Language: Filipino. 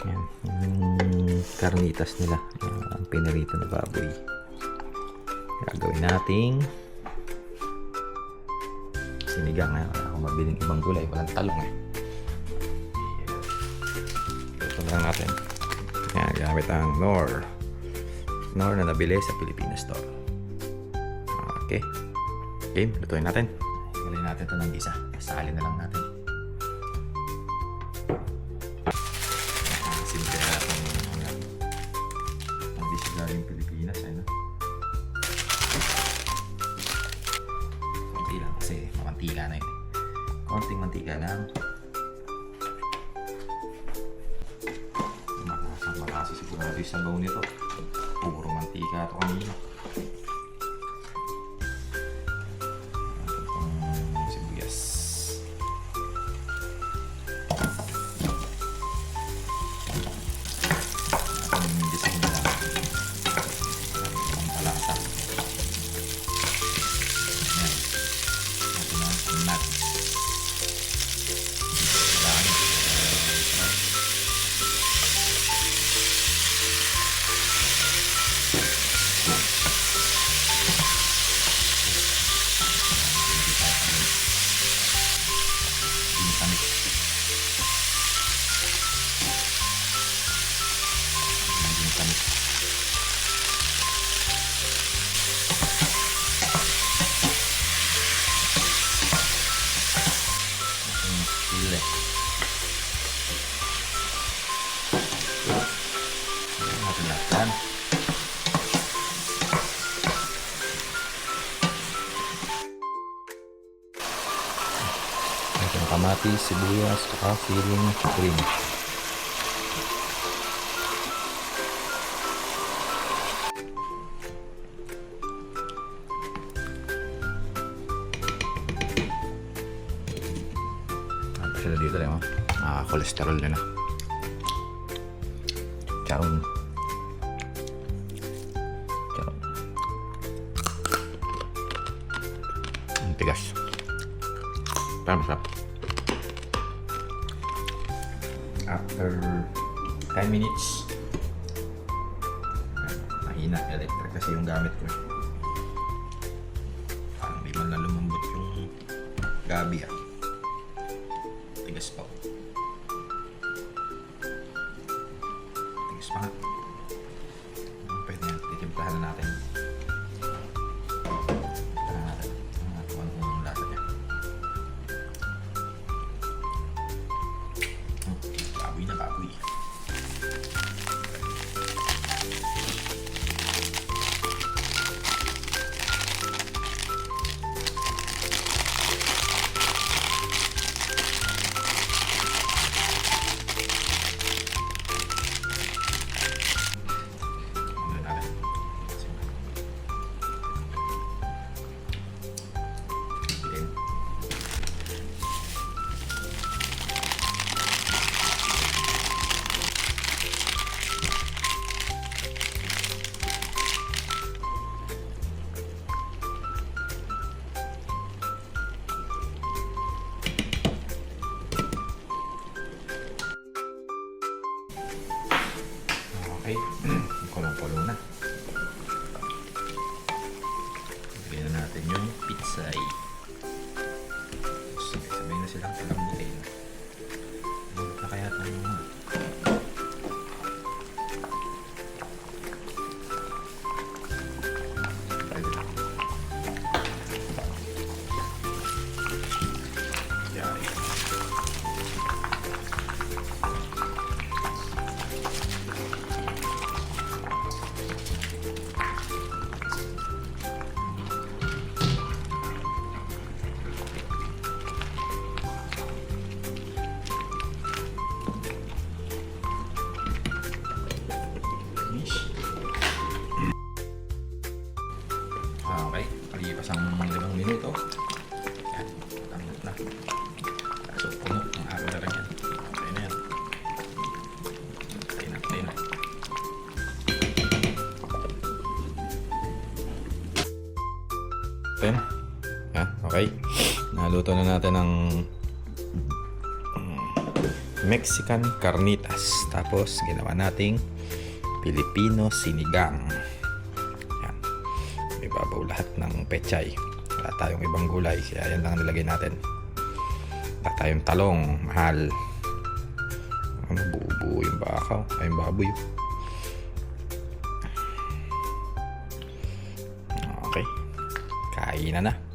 Yan, yung karnitas nila, ang pinarito na baboy. Gagawin nating sinigang. Wala akong mabiling ibang gulay, walang talong ito na lang natin. Yan, gamit ang Knorr na nabili sa Pilipinas Store. Okay, game, lutuin natin. Ilagay natin ito ng isa, salin na lang natin. Simple na natin ang dish galing Pilipinas, no? Konti lang kasi mamantika na yun. Konting mantika lang. Makasi sigurado yung sabaw nito. Puro mantika ito kanina. Itong sibuyas. Itong gising na lang. Itong palasa. Ayan. Ito na ang nuts. Kamatis, sibuyas, saka siling cream. Apa sila dito rin, kolesterol nila. Charon. Ang tigas. Parang masarap. After 10 minutes, mahina electric kasi yung gamit ko. Parang di man na lumambot yung gabi tigas pa. Tigas pa nga. Pwede yan, titimplahan na natin. Kung anong lasa niya. Baboy na baboy. Okay, kulong-kulong na. Bigyan na natin yung pitsay. Sabay na silang palambutin. Lulot na kaya tayo mga. Okay, kalipas ang 5 minuto. Yan, matanggot na. So, puno ang araw na rin yan. Okay na yan. Okay na. Ayan. Okay. Naluto na natin ang Mexican carnitas. Tapos, ginawa nating Filipino sinigang. Yan. May babaw lahat ng pechay. Wala tayong ibang gulay. Kaya yan lang nilagay natin. Wala tayong talong. Mahal. Ano, buo-buo yung bakaw. Ay, yung baboy. Okay. Kainan na.